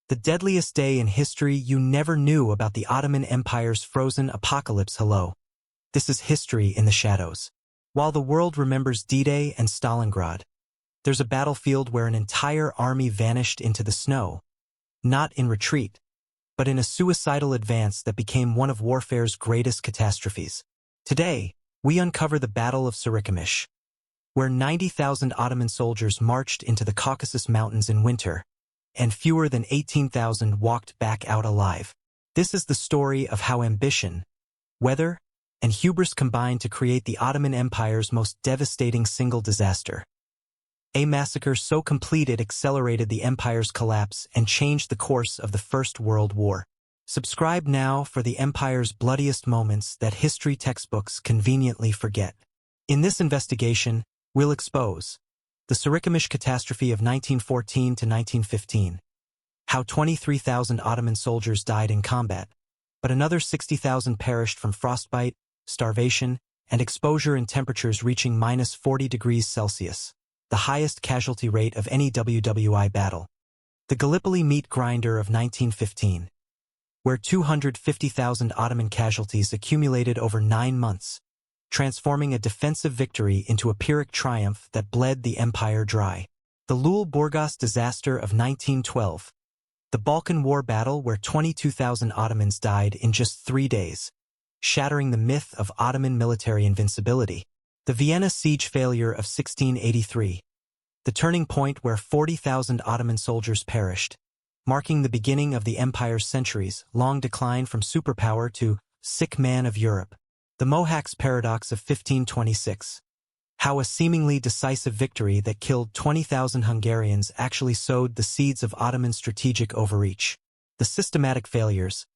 The deadliest day in history. You never knew about the Ottoman Empire's frozen apocalypse. Hello. This is history in the shadows. While the world remembers D-Day and Stalingrad, there's a battlefield where an entire army vanished into the snow, not in retreat, but in a suicidal advance that became one of warfare's greatest catastrophes. Today, we uncover the Battle of Sarikamish, where 90,000 Ottoman soldiers marched into the Caucasus Mountains in winter, and fewer than 18,000 walked back out alive. This is the story of how ambition, weather, and hubris combined to create the Ottoman Empire's most devastating single disaster. A massacre so complete it accelerated the empire's collapse and changed the course of the First World War. Subscribe now for the empire's bloodiest moments that history textbooks conveniently forget. In this investigation, we'll expose the Sarikamish Catastrophe of 1914 to 1915, how 23,000 Ottoman soldiers died in combat, but another 60,000 perished from frostbite, starvation, and exposure in temperatures reaching -40 degrees Celsius, the highest casualty rate of any WWI battle. The Gallipoli meat grinder of 1915, where 250,000 Ottoman casualties accumulated over 9 months, transforming a defensive victory into a Pyrrhic triumph that bled the empire dry. The Lule-Burgas disaster of 1912, the Balkan War battle where 22,000 Ottomans died in just 3 days, shattering the myth of Ottoman military invincibility. The Vienna siege failure of 1683, the turning point where 40,000 Ottoman soldiers perished, marking the beginning of the empire's centuries-long decline from superpower to sick man of Europe. The Mohacs paradox of 1526, how a seemingly decisive victory that killed 20,000 Hungarians actually sowed the seeds of Ottoman strategic overreach. The systematic failures,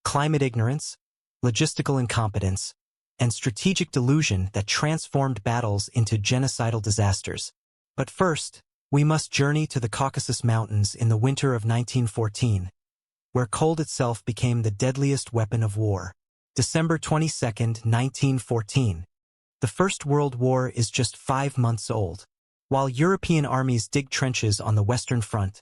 climate ignorance, logistical incompetence, and strategic delusion that transformed battles into genocidal disasters. But first, we must journey to the Caucasus Mountains in the winter of 1914, where cold itself became the deadliest weapon of war. December 22, 1914. The First World War is just 5 months old. While European armies dig trenches on the Western Front,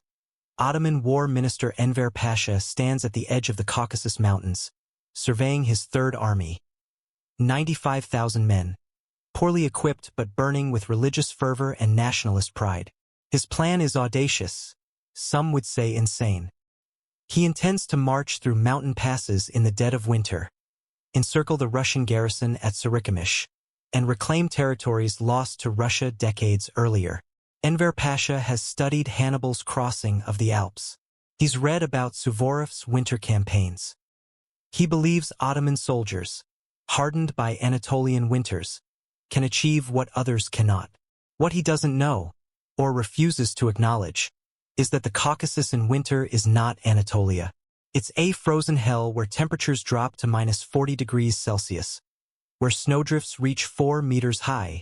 Ottoman War Minister Enver Pasha stands at the edge of the Caucasus Mountains, surveying his Third Army. 95,000 men, poorly equipped but burning with religious fervor and nationalist pride. His plan is audacious, some would say insane. He intends to march through mountain passes in the dead of winter, encircle the Russian garrison at Sarikamish, and reclaim territories lost to Russia decades earlier. Enver Pasha has studied Hannibal's crossing of the Alps. He's read about Suvorov's winter campaigns. He believes Ottoman soldiers, hardened by Anatolian winters, can achieve what others cannot. What he doesn't know, or refuses to acknowledge, is that the Caucasus in winter is not Anatolia. It's a frozen hell where temperatures drop to -40 degrees Celsius, where snowdrifts reach 4 meters high,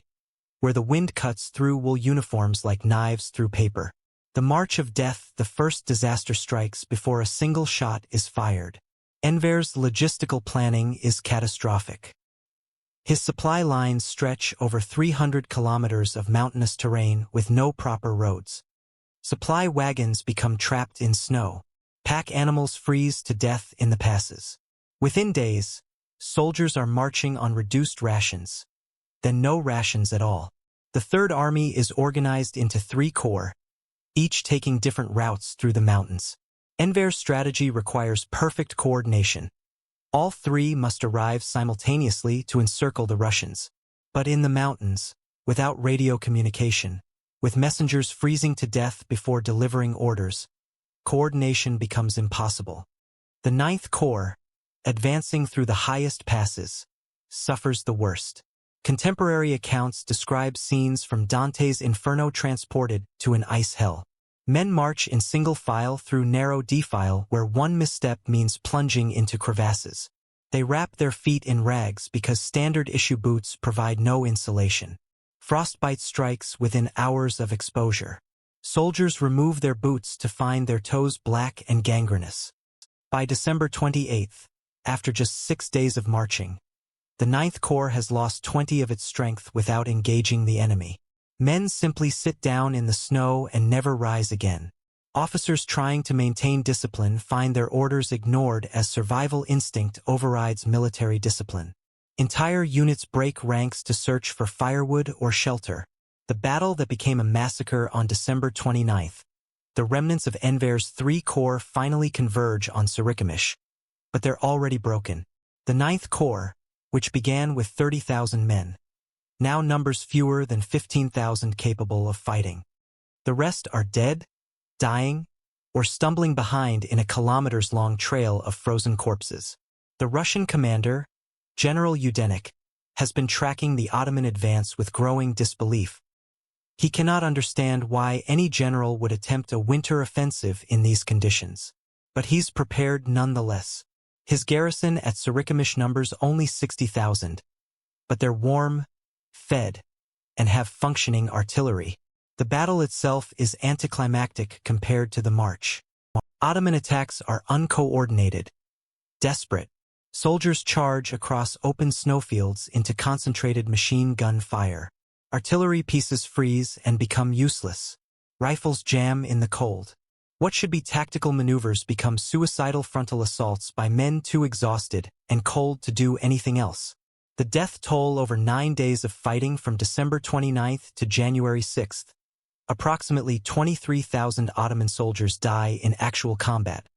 where the wind cuts through wool uniforms like knives through paper. The march of death, the first disaster strikes before a single shot is fired. Enver's logistical planning is catastrophic. His supply lines stretch over 300 kilometers of mountainous terrain with no proper roads. Supply wagons become trapped in snow. Pack animals freeze to death in the passes. Within days, soldiers are marching on reduced rations, then no rations at all. The Third Army is organized into 3 corps, each taking different routes through the mountains. Enver's strategy requires perfect coordination. All 3 must arrive simultaneously to encircle the Russians. But in the mountains, without radio communication, with messengers freezing to death before delivering orders, coordination becomes impossible. The 9th Corps, advancing through the highest passes, suffers the worst. Contemporary accounts describe scenes from Dante's Inferno transported to an ice hell. Men march in single file through narrow defile where one misstep means plunging into crevasses. They wrap their feet in rags because standard-issue boots provide no insulation. Frostbite strikes within hours of exposure. Soldiers remove their boots to find their toes black and gangrenous. By December 28th, after just 6 days of marching, the 9th Corps has lost 20 of its strength without engaging the enemy. Men simply sit down in the snow and never rise again. Officers trying to maintain discipline find their orders ignored as survival instinct overrides military discipline. Entire units break ranks to search for firewood or shelter. The battle that became a massacre on December 29th. The remnants of Enver's 3 corps finally converge on Sarikamish. But they're already broken. The 9th Corps, which began with 30,000 men, now numbers fewer than 15,000 capable of fighting. The rest are dead, dying, or stumbling behind in a kilometers-long trail of frozen corpses. The Russian commander, General Yudenich, has been tracking the Ottoman advance with growing disbelief. He cannot understand why any general would attempt a winter offensive in these conditions. But he's prepared nonetheless. His garrison at Sarikamish numbers only 60,000. But they're warm, fed, and have functioning artillery. The battle itself is anticlimactic compared to the march. Ottoman attacks are uncoordinated, desperate. Soldiers charge across open snowfields into concentrated machine gun fire. Artillery pieces freeze and become useless. Rifles jam in the cold. What should be tactical maneuvers become suicidal frontal assaults by men too exhausted and cold to do anything else. The death toll over 9 days of fighting from December 29th to January 6th. Approximately 23,000 Ottoman soldiers die in actual combat,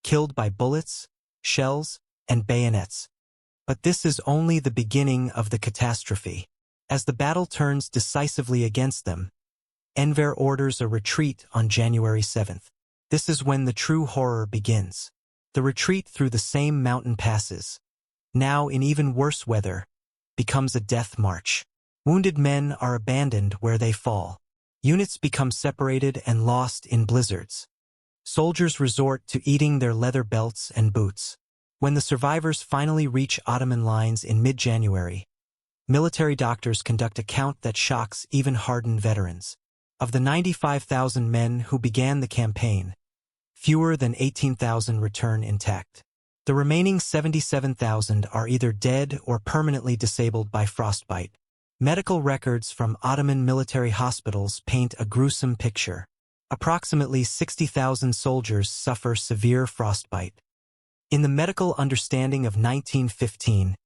killed by bullets, shells, and bayonets. But this is only the beginning of the catastrophe. As the battle turns decisively against them, Enver orders a retreat on January 7th. This is when the true horror begins. The retreat through the same mountain passes, now in even worse weather, becomes a death march. Wounded men are abandoned where they fall. Units become separated and lost in blizzards. Soldiers resort to eating their leather belts and boots. When the survivors finally reach Ottoman lines in mid-January, military doctors conduct a count that shocks even hardened veterans. Of the 95,000 men who began the campaign, fewer than 18,000 return intact. The remaining 77,000 are either dead or permanently disabled by frostbite. Medical records from Ottoman military hospitals paint a gruesome picture. Approximately 60,000 soldiers suffer severe frostbite. In the medical understanding of 1915,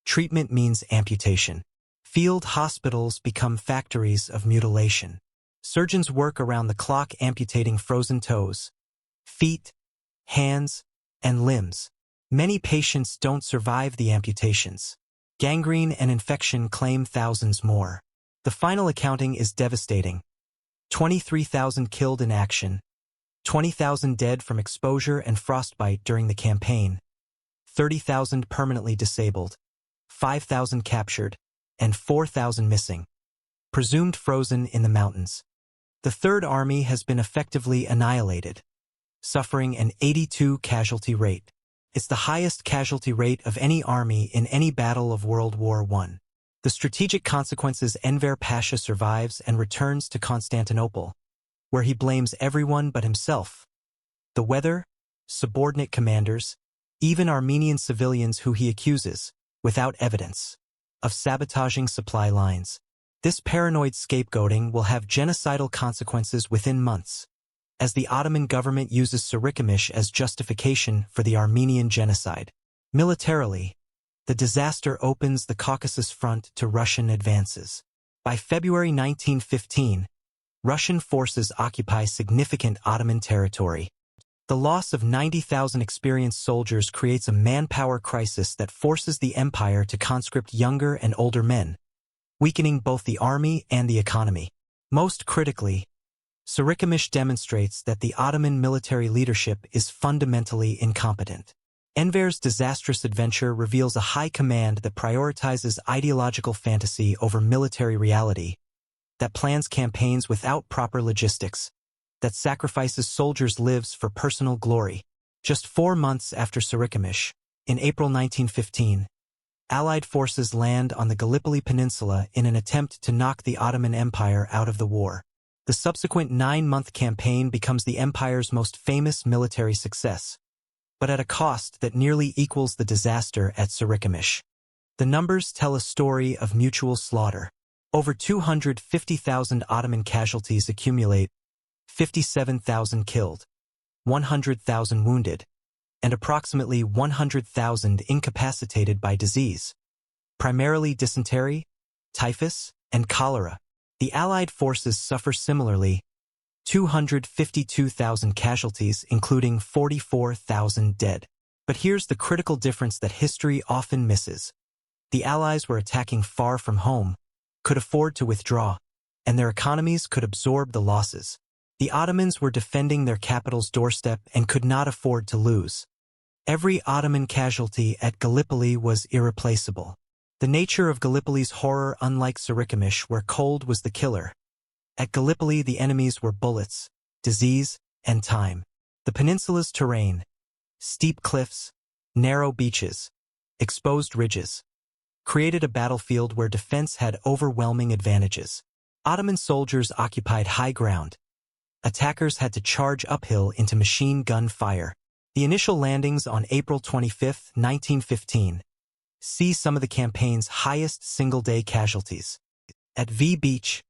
treatment means amputation. Field hospitals become factories of mutilation. Surgeons work around the clock amputating frozen toes, feet, hands, and limbs. Many patients don't survive the amputations. Gangrene and infection claim thousands more. The final accounting is devastating. 23,000 killed in action, 20,000 dead from exposure and frostbite during the campaign, 30,000 permanently disabled, 5,000 captured, and 4,000 missing, presumed frozen in the mountains. The Third Army has been effectively annihilated, suffering an 82 casualty rate. It's the highest casualty rate of any army in any battle of World War I. The strategic consequences. Enver Pasha survives and returns to Constantinople, where he blames everyone but himself. The weather, subordinate commanders, even Armenian civilians who he accuses, without evidence, of sabotaging supply lines. This paranoid scapegoating will have genocidal consequences within months, as the Ottoman government uses Sarikamish as justification for the Armenian genocide. Militarily, the disaster opens the Caucasus front to Russian advances. By February 1915, Russian forces occupy significant Ottoman territory. The loss of 90,000 experienced soldiers creates a manpower crisis that forces the empire to conscript younger and older men, weakening both the army and the economy. Most critically, Sarikamish demonstrates that the Ottoman military leadership is fundamentally incompetent. Enver's disastrous adventure reveals a high command that prioritizes ideological fantasy over military reality, that plans campaigns without proper logistics, that sacrifices soldiers' lives for personal glory. Just 4 months after Sarikamish, in April 1915, Allied forces land on the Gallipoli Peninsula in an attempt to knock the Ottoman Empire out of the war. The subsequent 9-month campaign becomes the empire's most famous military success, but at a cost that nearly equals the disaster at Sarikamish. The numbers tell a story of mutual slaughter. Over 250,000 Ottoman casualties accumulate, 57,000 killed, 100,000 wounded, and approximately 100,000 incapacitated by disease, primarily dysentery, typhus, and cholera. The Allied forces suffer similarly, 252,000 casualties, including 44,000 dead. But here's the critical difference that history often misses. The Allies were attacking far from home, could afford to withdraw, and their economies could absorb the losses. The Ottomans were defending their capital's doorstep and could not afford to lose. Every Ottoman casualty at Gallipoli was irreplaceable. The nature of Gallipoli's horror, unlike Sarikamish, where cold was the killer. At Gallipoli, the enemies were bullets, disease, and time. The peninsula's terrain, steep cliffs, narrow beaches, exposed ridges, created a battlefield where defense had overwhelming advantages. Ottoman soldiers occupied high ground. Attackers had to charge uphill into machine gun fire. The initial landings on April 25, 1915, see some of the campaign's highest single-day casualties. At V Beach,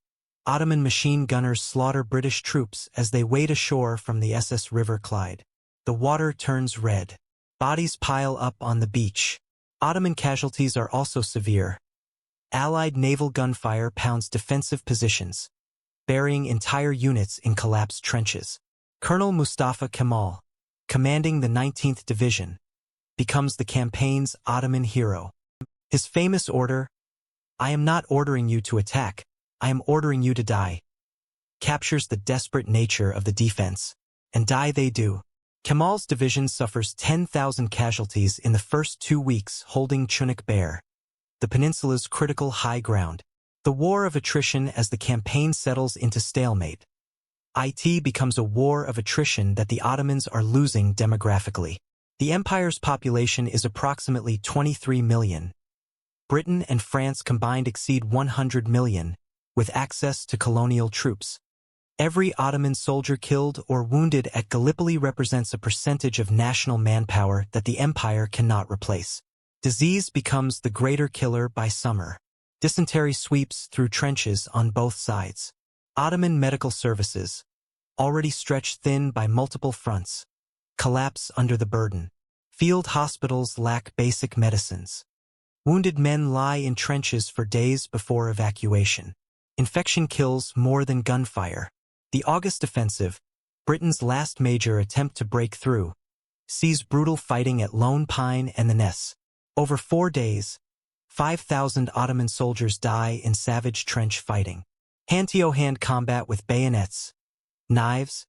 Ottoman machine gunners slaughter British troops as they wade ashore from the SS River Clyde. The water turns red. Bodies pile up on the beach. Ottoman casualties are also severe. Allied naval gunfire pounds defensive positions, burying entire units in collapsed trenches. Colonel Mustafa Kemal, commanding the 19th Division, becomes the campaign's Ottoman hero. His famous order, "I am not ordering you to attack, I am ordering you to die," captures the desperate nature of the defense. And die they do. Kemal's division suffers 10,000 casualties in the first 2 weeks, holding Chunik bare, the peninsula's critical high ground. The war of attrition as the campaign settles into stalemate. It becomes a war of attrition that the Ottomans are losing demographically. The empire's population is approximately 23 million. Britain and France combined exceed 100 million, with access to colonial troops. Every Ottoman soldier killed or wounded at Gallipoli represents a percentage of national manpower that the empire cannot replace. Disease becomes the greater killer by summer. Dysentery sweeps through trenches on both sides. Ottoman medical services, already stretched thin by multiple fronts, collapse under the burden. Field hospitals lack basic medicines. Wounded men lie in trenches for days before evacuation. Infection kills more than gunfire. The August Offensive, Britain's last major attempt to break through, sees brutal fighting at Lone Pine and the Ness. Over 4 days, 5,000 Ottoman soldiers die in savage trench fighting. Hand-to-hand combat with bayonets, knives,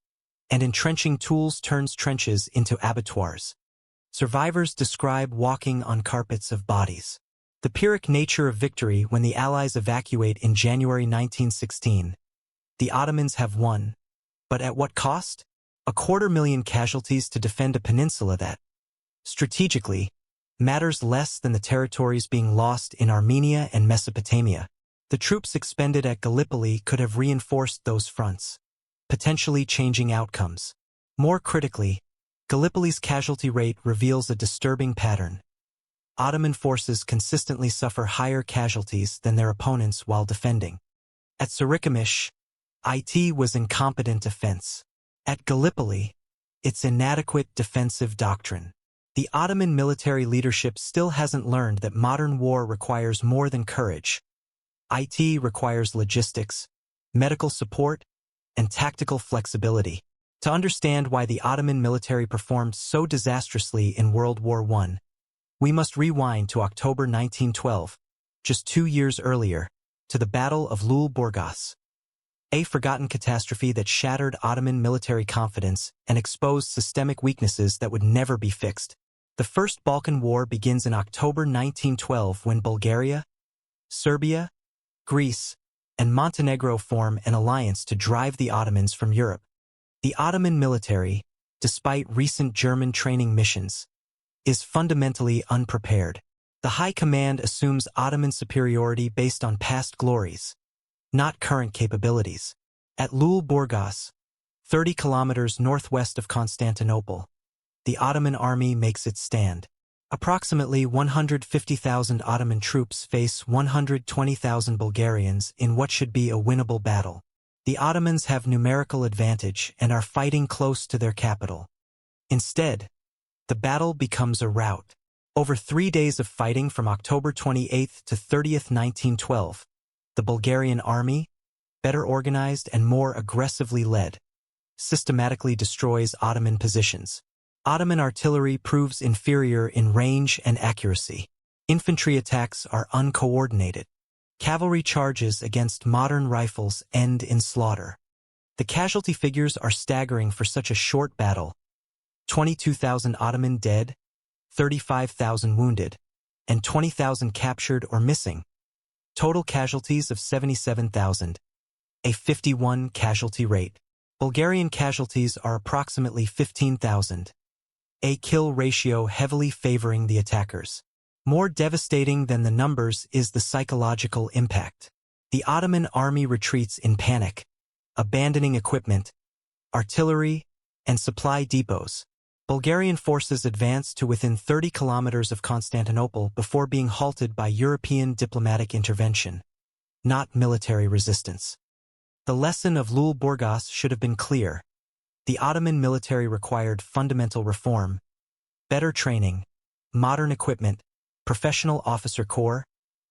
and entrenching tools turns trenches into abattoirs. Survivors describe walking on carpets of bodies. The Pyrrhic nature of victory when the Allies evacuate in January 1916. The Ottomans have won, but at what cost? 250,000 casualties to defend a peninsula that, strategically, matters less than the territories being lost in Armenia and Mesopotamia. The troops expended at Gallipoli could have reinforced those fronts, potentially changing outcomes. More critically, Gallipoli's casualty rate reveals a disturbing pattern. Ottoman forces consistently suffer higher casualties than their opponents while defending. At Sarikamish, it was incompetent defense. At Gallipoli, it's inadequate defensive doctrine. The Ottoman military leadership still hasn't learned that modern war requires more than courage. It requires logistics, medical support, and tactical flexibility. To understand why the Ottoman military performed so disastrously in World War I, we must rewind to October 1912, just 2 years earlier, to the Battle of Lule-Burgas. A forgotten catastrophe that shattered Ottoman military confidence and exposed systemic weaknesses that would never be fixed. The First Balkan War begins in October 1912 when Bulgaria, Serbia, Greece, and Montenegro form an alliance to drive the Ottomans from Europe. The Ottoman military, despite recent German training missions, is fundamentally unprepared. The High Command assumes Ottoman superiority based on past glories, not current capabilities. At Lule-Burgas, 30 kilometers northwest of Constantinople, the Ottoman army makes its stand. Approximately 150,000 Ottoman troops face 120,000 Bulgarians in what should be a winnable battle. The Ottomans have numerical advantage and are fighting close to their capital. Instead, the battle becomes a rout. Over 3 days of fighting from October 28 to 30th, 1912, the Bulgarian army, better organized and more aggressively led, systematically destroys Ottoman positions. Ottoman artillery proves inferior in range and accuracy. Infantry attacks are uncoordinated. Cavalry charges against modern rifles end in slaughter. The casualty figures are staggering for such a short battle. 22,000 Ottoman dead, 35,000 wounded, and 20,000 captured or missing. Total casualties of 77,000. A 51 casualty rate. Bulgarian casualties are approximately 15,000. A kill ratio heavily favoring the attackers. More devastating than the numbers is the psychological impact. The Ottoman army retreats in panic, abandoning equipment, artillery, and supply depots. Bulgarian forces advance to within 30 kilometers of Constantinople before being halted by European diplomatic intervention, not military resistance. The lesson of Lule-Burgas should have been clear. The Ottoman military required fundamental reform, better training, modern equipment, professional officer corps,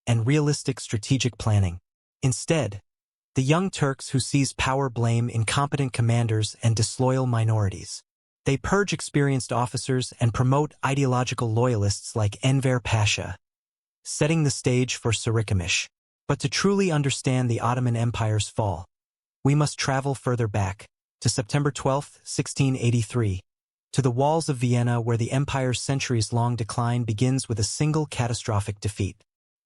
and realistic strategic planning. Instead, the young Turks who seize power blame incompetent commanders and disloyal minorities. They purge experienced officers and promote ideological loyalists like Enver Pasha, setting the stage for Sarikamish. But to truly understand the Ottoman Empire's fall, we must travel further back, to September 12, 1683, to the walls of Vienna where the empire's centuries-long decline begins with a single catastrophic defeat.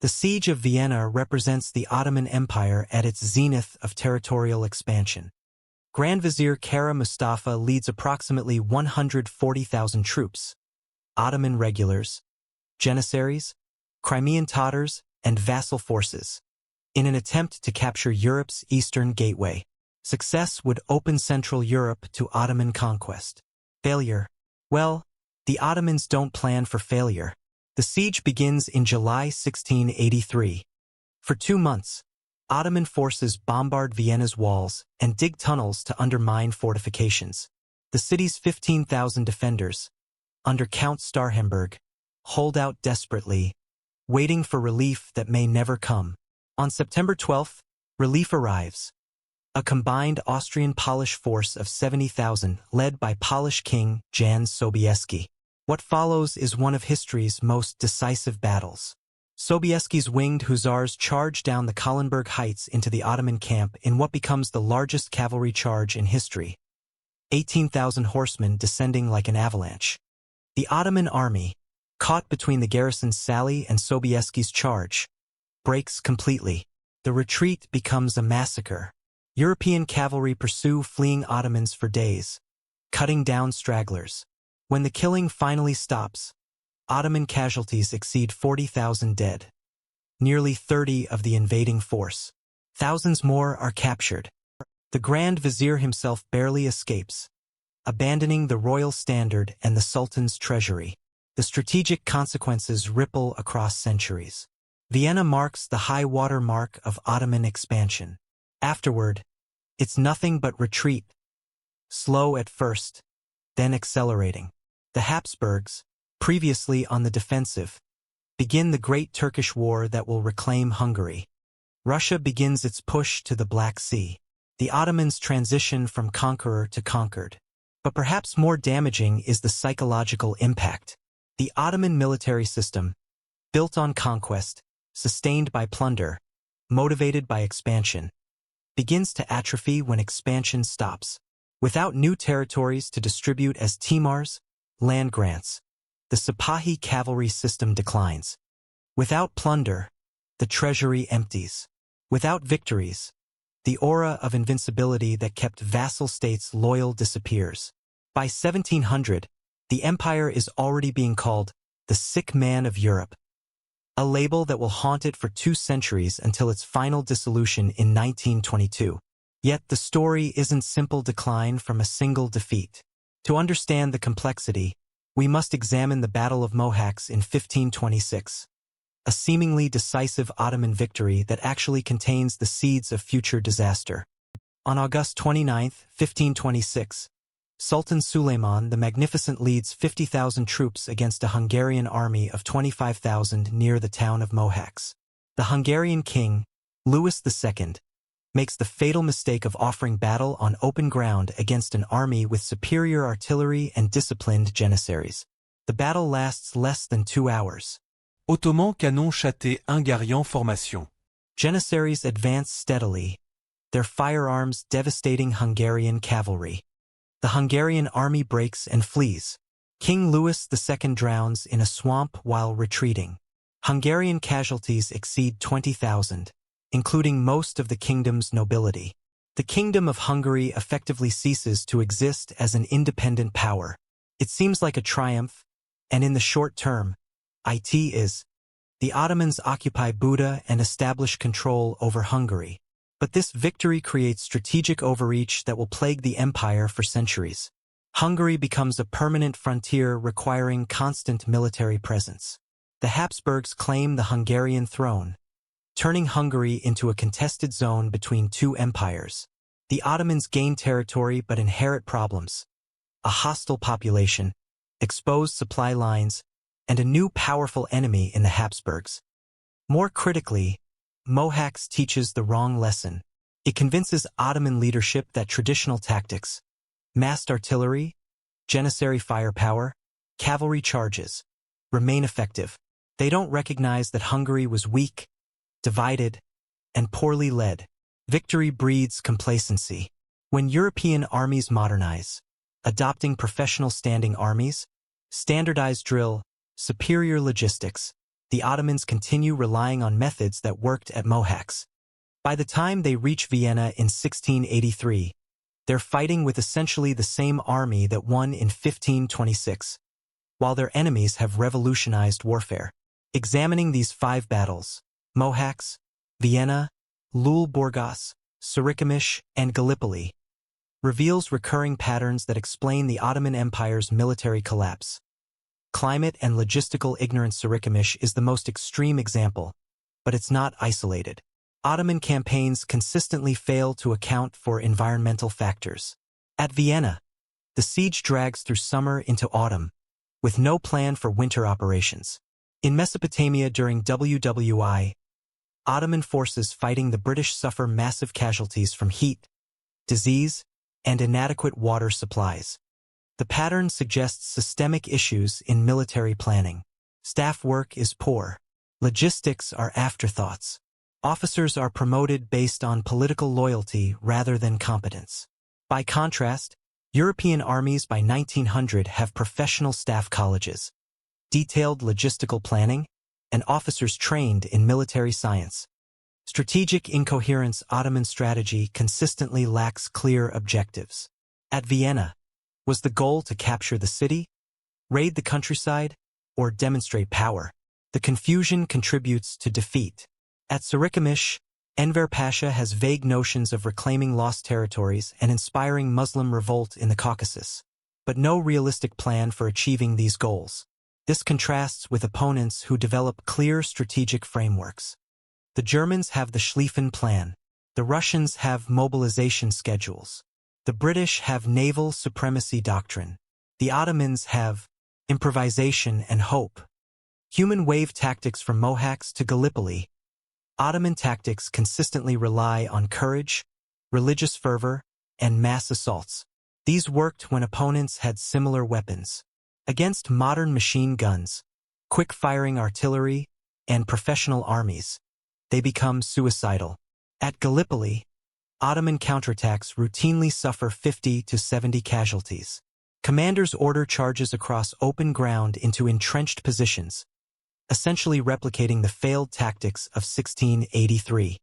The Siege of Vienna represents the Ottoman Empire at its zenith of territorial expansion. Grand Vizier Kara Mustafa leads approximately 140,000 troops, Ottoman regulars, Janissaries, Crimean Tatars, and vassal forces, in an attempt to capture Europe's eastern gateway. Success would open Central Europe to Ottoman conquest. Failure. Well, the Ottomans don't plan for failure. The siege begins in July 1683. For 2 months, Ottoman forces bombard Vienna's walls and dig tunnels to undermine fortifications. The city's 15,000 defenders, under Count Starhemberg, hold out desperately, waiting for relief that may never come. On September 12th, relief arrives. A combined Austrian-Polish force of 70,000 led by Polish King Jan Sobieski. What follows is one of history's most decisive battles. Sobieski's winged hussars charge down the Kahlenberg Heights into the Ottoman camp in what becomes the largest cavalry charge in history. 18,000 horsemen descending like an avalanche. The Ottoman army, caught between the garrison's sally and Sobieski's charge, breaks completely. The retreat becomes a massacre. European cavalry pursue fleeing Ottomans for days, cutting down stragglers. When the killing finally stops, Ottoman casualties exceed 40,000 dead. Nearly 30 of the invading force. Thousands more are captured. The Grand Vizier himself barely escapes, abandoning the royal standard and the Sultan's treasury. The strategic consequences ripple across centuries. Vienna marks the high-water mark of Ottoman expansion. Afterward, it's nothing but retreat. Slow at first, then accelerating. The Habsburgs, previously on the defensive, begin the Great Turkish War that will reclaim Hungary. Russia begins its push to the Black Sea. The Ottomans transition from conqueror to conquered. But perhaps more damaging is the psychological impact. The Ottoman military system, built on conquest, sustained by plunder, motivated by expansion, begins to atrophy when expansion stops. Without new territories to distribute as timars, land grants, the Sipahi cavalry system declines. Without plunder, the treasury empties. Without victories, the aura of invincibility that kept vassal states loyal disappears. By 1700, the empire is already being called the sick man of Europe, a label that will haunt it for 2 centuries until its final dissolution in 1922. Yet the story isn't simple decline from a single defeat. To understand the complexity, we must examine the Battle of Mohacs in 1526, a seemingly decisive Ottoman victory that actually contains the seeds of future disaster. On August 29, 1526, Sultan Suleiman the Magnificent leads 50,000 troops against a Hungarian army of 25,000 near the town of Mohacs. The Hungarian king, Louis II, makes the fatal mistake of offering battle on open ground against an army with superior artillery and disciplined janissaries. The battle lasts less than 2 hours. Ottoman canon châté Hungarian formation. Janissaries advance steadily, their firearms devastating Hungarian cavalry. The Hungarian army breaks and flees. King Louis II drowns in a swamp while retreating. Hungarian casualties exceed 20,000, including most of the kingdom's nobility. The Kingdom of Hungary effectively ceases to exist as an independent power. It seems like a triumph, and in the short term, it is. The Ottomans occupy Buda and establish control over Hungary. But this victory creates strategic overreach that will plague the empire for centuries. Hungary becomes a permanent frontier requiring constant military presence. The Habsburgs claim the Hungarian throne, turning Hungary into a contested zone between two empires. The Ottomans gain territory but inherit problems: a hostile population, exposed supply lines, and a new powerful enemy in the Habsburgs. More critically, Mohacs teaches the wrong lesson. It convinces Ottoman leadership that traditional tactics, massed artillery, janissary firepower, cavalry charges, remain effective. They don't recognize that Hungary was weak, divided, and poorly led. Victory breeds complacency. When European armies modernize, adopting professional standing armies, standardized drill, superior logistics, the Ottomans continue relying on methods that worked at Mohacs. By the time they reach Vienna in 1683, they're fighting with essentially the same army that won in 1526, while their enemies have revolutionized warfare. Examining these 5 battles, Mohacs, Vienna, Lule-Burgas, Sarikamish, and Gallipoli, reveals recurring patterns that explain the Ottoman Empire's military collapse. Climate and logistical ignorance. Sarikamish is the most extreme example, but it's not isolated. Ottoman campaigns consistently fail to account for environmental factors. At Vienna, the siege drags through summer into autumn, with no plan for winter operations. In Mesopotamia during WWI, Ottoman forces fighting the British suffer massive casualties from heat, disease, and inadequate water supplies. The pattern suggests systemic issues in military planning. Staff work is poor. Logistics are afterthoughts. Officers are promoted based on political loyalty rather than competence. By contrast, European armies by 1900 have professional staff colleges, detailed logistical planning, and officers trained in military science. Strategic incoherence. Ottoman strategy consistently lacks clear objectives. At Vienna, was the goal to capture the city, raid the countryside, or demonstrate power? The confusion contributes to defeat. At Sarikamish, Enver Pasha has vague notions of reclaiming lost territories and inspiring Muslim revolt in the Caucasus, but no realistic plan for achieving these goals. This contrasts with opponents who develop clear strategic frameworks. The Germans have the Schlieffen Plan. The Russians have mobilization schedules. The British have naval supremacy doctrine. The Ottomans have improvisation and hope. Human wave tactics from Mohacs to Gallipoli. Ottoman tactics consistently rely on courage, religious fervor, and mass assaults. These worked when opponents had similar weapons. Against modern machine guns, quick-firing artillery, and professional armies, they become suicidal. At Gallipoli, Ottoman counterattacks routinely suffer 50 to 70 casualties. Commanders order charges across open ground into entrenched positions, essentially replicating the failed tactics of 1683.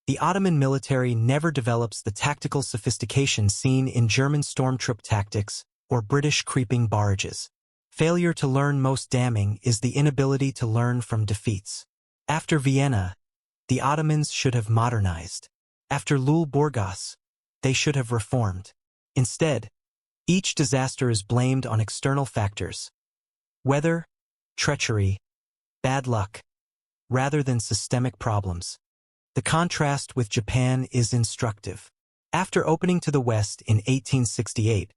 The Ottoman military never develops the tactical sophistication seen in German stormtroop tactics or British creeping barrages. Failure to learn. Most damning is the inability to learn from defeats. After Vienna, the Ottomans should have modernized. After Lule-Burgas, they should have reformed. Instead, each disaster is blamed on external factors: weather, treachery, bad luck, rather than systemic problems. The contrast with Japan is instructive. After opening to the West in 1868,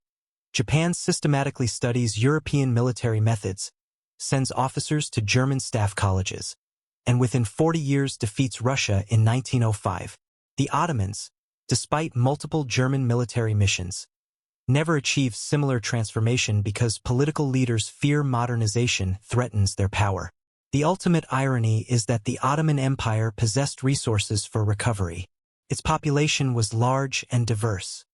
Japan systematically studies European military methods, sends officers to German staff colleges, and within 40 years defeats Russia in 1905. The Ottomans, despite multiple German military missions, never achieve similar transformation because political leaders fear modernization threatens their power. The ultimate irony is that the Ottoman Empire possessed resources for recovery. Its population was large and diverse.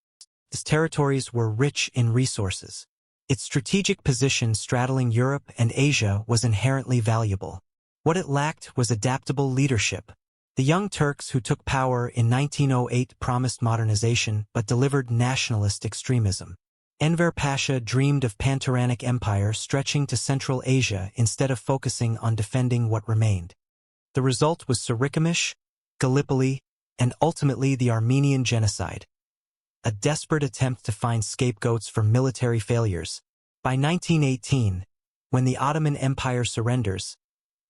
Its territories were rich in resources. Its strategic position straddling Europe and Asia was inherently valuable. What it lacked was adaptable leadership. The Young Turks who took power in 1908 promised modernization but delivered nationalist extremism. Enver Pasha dreamed of pan-Turanic empire stretching to Central Asia instead of focusing on defending what remained. The result was Sarikamish, Gallipoli, and ultimately the Armenian genocide. A desperate attempt to find scapegoats for military failures. By 1918, when the Ottoman Empire surrenders,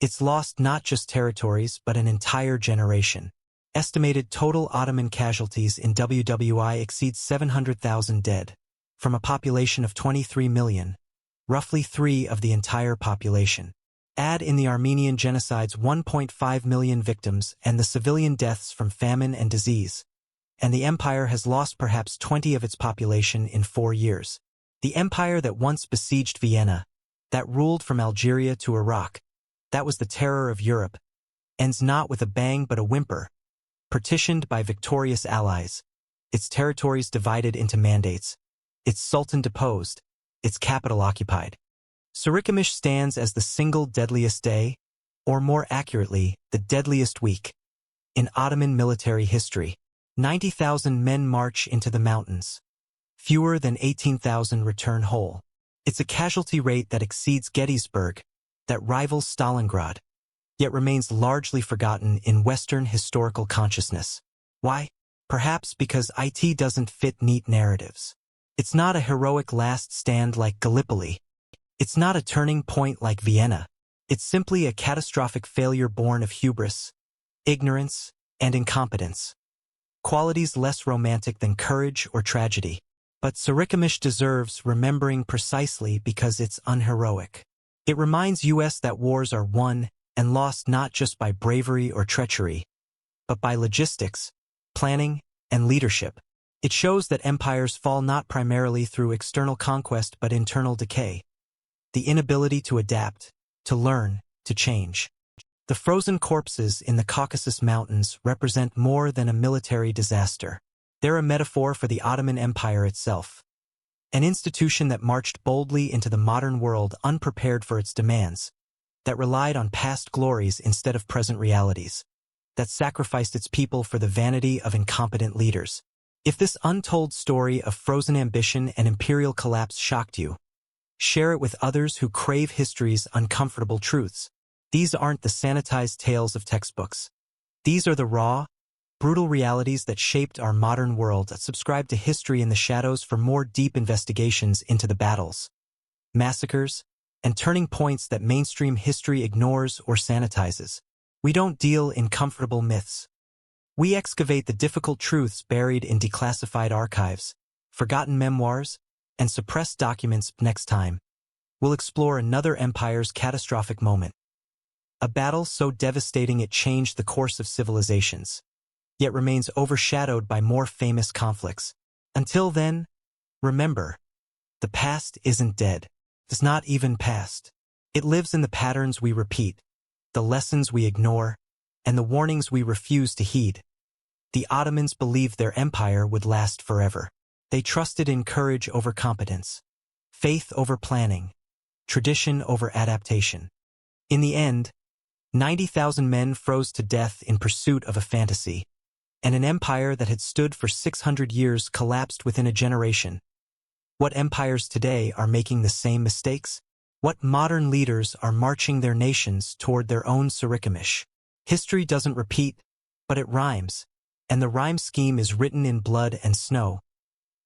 it's lost not just territories but an entire generation. Estimated total Ottoman casualties in WWI exceeds 700,000 dead, from a population of 23 million, roughly 3 of the entire population. Add in the Armenian genocide's 1.5 million victims and the civilian deaths from famine and disease, and the empire has lost perhaps 20 of its population in 4 years. The empire that once besieged Vienna, that ruled from Algeria to Iraq, that was the terror of Europe, ends not with a bang but a whimper, partitioned by victorious allies, its territories divided into mandates, its sultan deposed, its capital occupied. Sarikamish stands as the single deadliest day, or more accurately, the deadliest week, in Ottoman military history. 90,000 men march into the mountains. Fewer than 18,000 return whole. It's a casualty rate that exceeds Gettysburg, that rivals Stalingrad, yet remains largely forgotten in Western historical consciousness. Why? Perhaps because it doesn't fit neat narratives. It's not a heroic last stand like Gallipoli. It's not a turning point like Vienna. It's simply a catastrophic failure born of hubris, ignorance, and incompetence. Qualities less romantic than courage or tragedy. But Sarikamish deserves remembering precisely because it's unheroic. It reminds us that wars are won and lost not just by bravery or treachery, but by logistics, planning, and leadership. It shows that empires fall not primarily through external conquest but internal decay. The inability to adapt, to learn, to change. The frozen corpses in the Caucasus Mountains represent more than a military disaster. They're a metaphor for the Ottoman Empire itself. An institution that marched boldly into the modern world unprepared for its demands, that relied on past glories instead of present realities, that sacrificed its people for the vanity of incompetent leaders. If this untold story of frozen ambition and imperial collapse shocked you, share it with others who crave history's uncomfortable truths. These aren't the sanitized tales of textbooks. These are the raw, brutal realities that shaped our modern world. Subscribe to History in the Shadows for more deep investigations into the battles, massacres, and turning points that mainstream history ignores or sanitizes. We don't deal in comfortable myths. We excavate the difficult truths buried in declassified archives, forgotten memoirs, and suppressed documents. Next time, we'll explore another empire's catastrophic moment. A battle so devastating it changed the course of civilizations, yet remains overshadowed by more famous conflicts. Until then, remember, the past isn't dead. It's not even past. It lives in the patterns we repeat, the lessons we ignore, and the warnings we refuse to heed. The Ottomans believed their empire would last forever. They trusted in courage over competence, faith over planning, tradition over adaptation. In the end, 90,000 men froze to death in pursuit of a fantasy, and an empire that had stood for 600 years collapsed within a generation. What empires today are making the same mistakes? What modern leaders are marching their nations toward their own Sarikamish? History doesn't repeat, but it rhymes, and the rhyme scheme is written in blood and snow.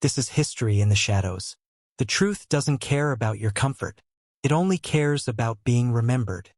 This is History in the Shadows. The truth doesn't care about your comfort. It only cares about being remembered.